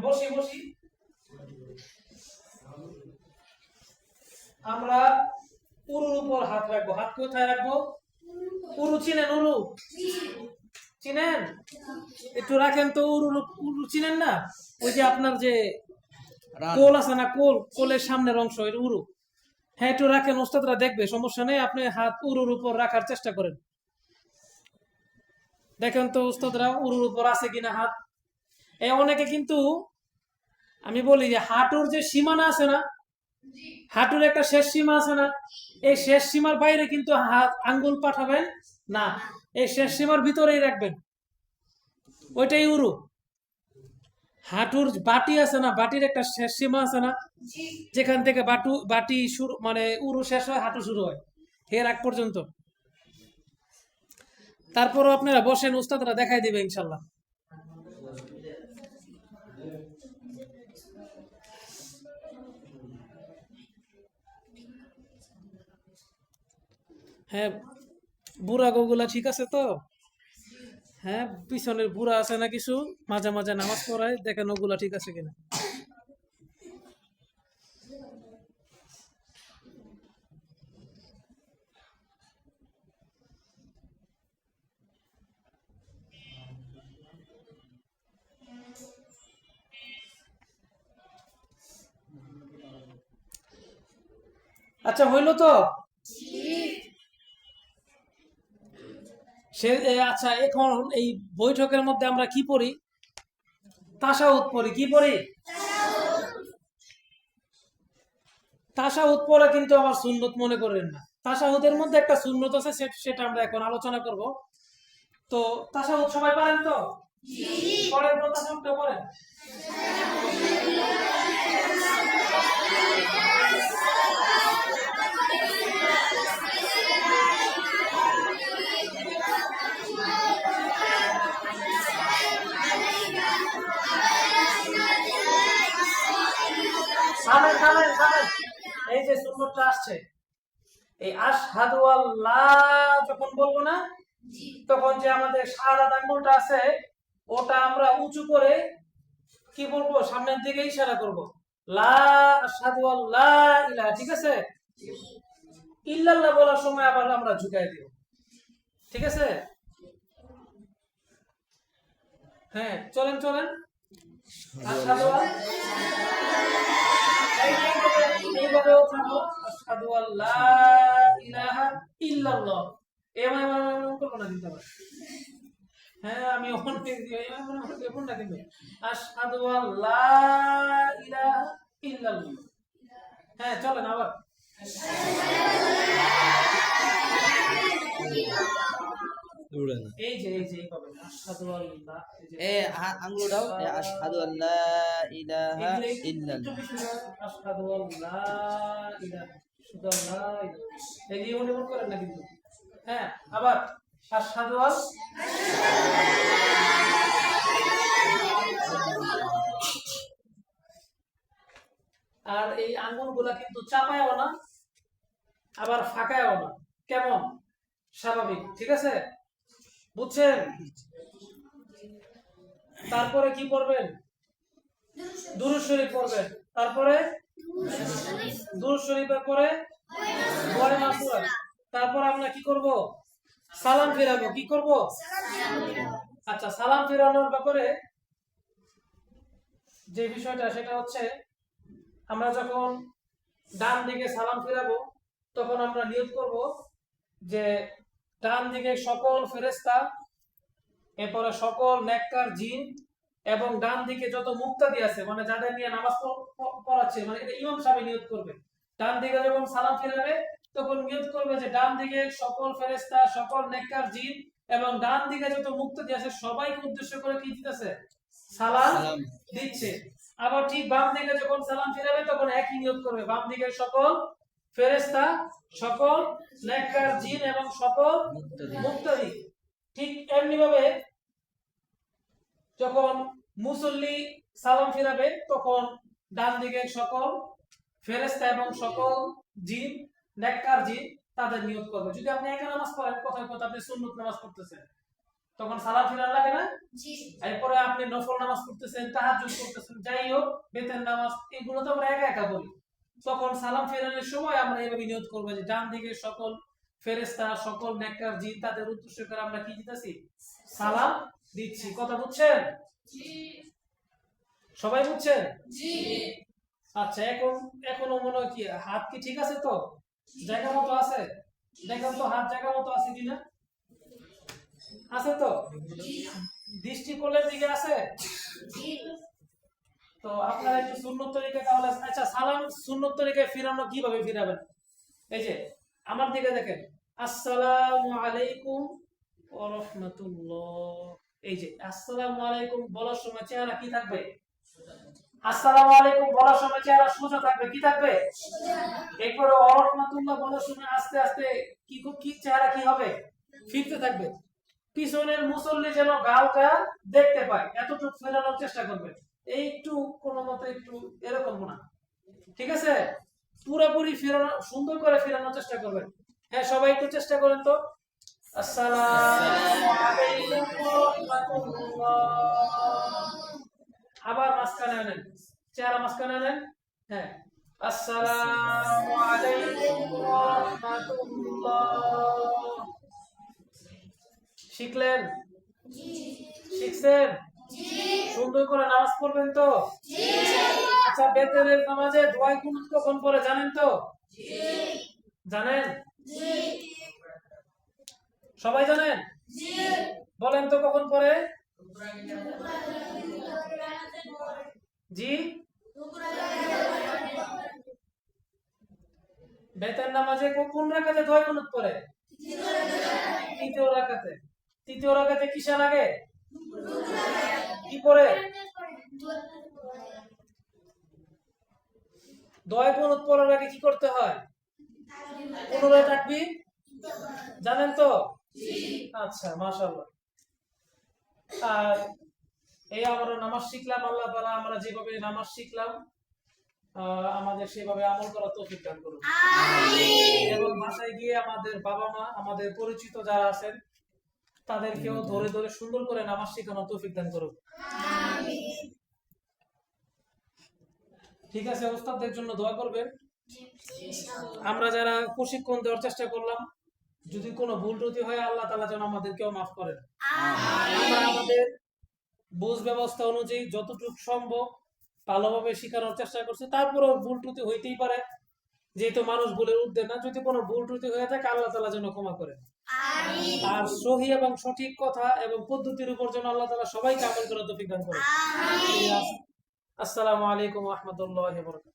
বসি বসি। আমরা উরুর উপর হাত রাখবো। হাত কোথায় রাখবো? উরু চিনেন? উরু চিনেন? একটু রাখেন তো। উরু উরু চিনেন না? ওই যে আপনার যে কোল আছে না, কোল, কোলের সামনের অংশ, এটা উরু। হ্যাঁ, একটু রাখেন, ওস্তাদরা দেখবে, সমস্যা নেই। আপনি হাত উরুর উপর রাখার চেষ্টা করেন। দেখেন তো ওস্তাদরা উরুর উপর আছে কিনা হাত। অনেকে কিন্তু, আমি বলি যে হাঁটুর যে সীমানা আছে না, হাঁটুর একটা শেষ সীমা আছে না, এই শেষ সীমার বাইরে কিন্তু হাত আঙ্গুল পাঠাবেন না, এই শেষ সীমার ভিতরেই রাখবেন। ওইটাই উরু। হাঁটুর বাটি আছে না, বাটির একটা শেষ সীমা আছে না, যেখান থেকে বাটি শুরু, মানে উরু শেষ হয়, হাঁটু শুরু হয়, এর আগ পর্যন্ত। তারপরও আপনারা বসেন, উস্তাদরা দেখাই দিবে ইনশাল্লাহ। হ্যাঁ, বুড়া গোগুলা ঠিক আছে তো? হ্যাঁ, পিছনের বুড়া আছে না কিছু, মাঝে মাঝে নামাজ পড়ায়, দেখেন ওগুলা ঠিক আছে কিনা। আচ্ছা, হইলো তো? আচ্ছা, এখন এই বৈঠকের মধ্যে আমরা কি পড়ি? তাশাহুদ পড়ি। কি পড়ি? তাশাহুদ পড়া কিন্তু আবার সুন্নত মনে করেন না। তাশাহুদের মধ্যে একটা সুন্নত আছে, সেটা আমরা এখন আলোচনা করব। তো তাশাহুদ সবাই পারেন তো? পড়েন তো, তাশাহুদটা পড়েন। থামেন থামেন থামেন, এই যে সুন্নতটা আসছে, এই আশহাদু আল্লাহ যখন বলবো না, তখন যে আমাদের শাহাদাত আঙ্গুলটা আছে, ওটা আমরা উঁচু করে কি বলবো? সামনের দিকে ইশারা করব। লা আশহাদু আল্লাহ ইলাহা, ঠিক আছে? ইল্লাল্লাহ বলার সময় আবার আমরা ঝুঁকাই দিব, ঠিক আছে? হ্যাঁ, চলেন চলেন। আশহাদু এইভাবে উঠাবো, আশহাদু আল্লাহ ইলাহা ইল্লাল্লাহ। এমন এমন এমন করবো না কিন্তু আবার। হ্যাঁ, আমি ওখান থেকে এমন না কিন্তু। আশহাদু আল্লাহ ইলাহা ইল্লাল্লাহ। হ্যাঁ, চলেন আবার। এই যে এইভাবে আশহাদু আল্লাহ, আঙ্গুল দাও, আশহাদু আল্লা ইলাহা ইল্লাল্লাহ। আশহাদু আল্লাহ ইলাহা, শুধু আল্লাহ ইলাহা। এই যে মনে করেন না কিন্তু। হ্যাঁ, আবার আশহাদু আর এই আঙ্গুলগুলা কিন্তু চাপায়ও না, আবার ফাঁকায়ও না। কেমন? স্বাভাবিক, ঠিক আছে? বুঝছেন? তারপরে কি পড়বেন? দুরূদ শরীফ পড়বেন। তারপরে দুরূদ শরীফের পরে দোয়া মাসুরা। তারপর আমরা কি করব? সালাম ফিরাবো। কি করব? আচ্ছা, সালাম ফিরানোর ব্যাপারে যে বিষয়টা, সেটা হচ্ছে, আমরা যখন ডান দিকে সালাম ফিরাবো, তখন আমরা নিয়ত করব যে ডান দিকে সকল ফেরেশতা, এরপরে সকল নেককার জিন, এবং ডান দিকে যত মুক্তাদি আছে, মানে যাদের নিয়ে নামাজ পড়াচ্ছে, মানে এটা ইমাম সাহেব নিয়ত করবে। ডান দিকে যখন সালাম ফিরাবে, তখন নিয়ত করবে যে ডান দিকে সকল ফেরেশতা, সকল নেককার জিন, এবং ডান দিকে যত মুক্তাদি আছে, সবাইকে উদ্দেশ্য করে কি দিতেছে? সালাম দিচ্ছে। আবার ঠিক বাম দিকে যখন সালাম ফিরাবে, তখন একই নিয়ত করবে, বাম দিকে সকল ফেরেশতা, সকল নেককার জিন, এবং সকল মুক্তাদি। ঠিক এমনি ভাবে যখন মুসল্লি সালাম ফিরাবে, তখন ডান দিকে সকল ফেরেশতা এবং সকল জিন, নেককার জিন, তাদের নিয়ত করবে। যদি আপনি একা নামাজ পড়েন, কথায় কথা আপনি সুন্নত নামাজ পড়তেছেন, তখন সালাম ফিরান লাগে না? এরপরে আপনি নফল নামাজ পড়তেছেন, তাহাজ্জুদ করতেছেন, যাই হোক বেতের নামাজ, এগুলো তো আমরা একা একা বলি। তখন সালাম ফেরানোর সময় আমরা এইভাবে নিয়ত করবো যে ডান দিকে সকল ফেরেশতা, সকল নেককার জিন, তাদের উদ্দেশ্য করে আমরা কি দিতেছি? সালাম দিচ্ছি। কথা বুঝছেন? সবাই বুঝছেন? আচ্ছা, এখনো মনে হয় কি হাত কি ঠিক আছে তো? জায়গা মতো আছে? দেখেন তো হাত জায়গা মতো আছে কিনা? আছে তো? দৃষ্টি কোলের দিকে আছে? তো আপনারা একটু সুন্নত তরিকা তাহলে, আচ্ছা সালাম সুন্নত তরিকায় ফিরানো কিভাবে ফিরাবেন? এই যে আমার দিকে দেখেন, আসসালামু আলাইকুম ওয়া রাহমাতুল্লাহ। এই যে আসসালামু আলাইকুম বলার সময় চেহারা কি থাকবে? আসসালামু আলাইকুম বলার সময় চেহারা সোজা থাকবে, কি থাকবে? এরপরে ওয়া রাহমাতুল্লাহ বলার সময় আস্তে আস্তে কি চেহারা কি হবে? ফিরতে থাকবে। পিছনের মুসল্লি যেন গালটা দেখতে পায় এতটুকু ফেরানোর চেষ্টা করবে। এই একটু কোনো মতে একটু এরকম না, ঠিক আছে? পুরোপুরি ফেরানো, সুন্দর করে ফেরানোর চেষ্টা করবেন। হ্যাঁ, সবাই একটু চেষ্টা করেন তো। আসসালামু আলাইকুম ওয়া রাহমাতুল্লাহ। আবার মাঝখানে আনেন, চেহারা মাঝখানে আনেন। হ্যাঁ, আসসালামু আলাইকুম ওয়া রাহমাতুল্লাহ। শিখলেন? শিখছেন? সুন্দর করে নামাজ পড়বেন তো? আচ্ছা, বেতের নামাজে দোয়া কুনুত কখন পড়ে জানেন তো? জানেন? সবাই জানেন? বলেন তো কখন পড়ে? জি, বেতের নামাজে কোন রাকাতে দোয়া কুনুত পড়ে? তৃতীয় রাকাতে। তৃতীয় রাকাতে কিসা লাগে? কি পড়ে? দোয়া কুনুত পড়ার আগে কি করতে হয়? পুনরায় তাকবীর জানেন তো? আচ্ছা, মাশাআল্লাহ। আর এই আমরা নামাজ শিখলাম, আল্লাহ তাআলা আমরা যেভাবে নামাজ শিখলাম আমাদের সেভাবে আমল করার তৌফিক দান করুন। এবং বাসায় গিয়ে আমাদের বাবা মা, আমাদের পরিচিত যারা আছেন তাদেরকেও ধরে ধরে সুন্দর করে নামাজ শেখানোর তৌফিক দান করুন। ঠিক আছে, ওস্তাদদের জন্য দোয়া করবেন। আমরা যারা প্রশিক্ষণ দেওয়ার চেষ্টা করলাম, যদি কোনো ভুল ত্রুটি হয় আল্লাহ তাআলা যেন আমাদেরকেও মাফ করেন। আমরা আমাদের বুঝ ব্যবস্থা অনুযায়ী যতটুকু সম্ভব ভালোভাবে শেখানোর চেষ্টা করছি। তারপরেও ভুল ত্রুটি হইতেই পারে, যেহেতু মানুষ ভুলের ঊর্ধ্বে না। যদি কোনো ভুল ত্রুটি হয়ে থাকে আল্লাহ তাআলা যেন ক্ষমা করেন। আর সহি এবং সঠিক কথা এবং পদ্ধতির উপর যেন আল্লাহ তাআলা সবাইকে আমল করার তৌফিক দান করেন। আসসালামু আলাইকুম ওয়া রাহমাতুল্লাহি ওয়া বারাকাতুহু।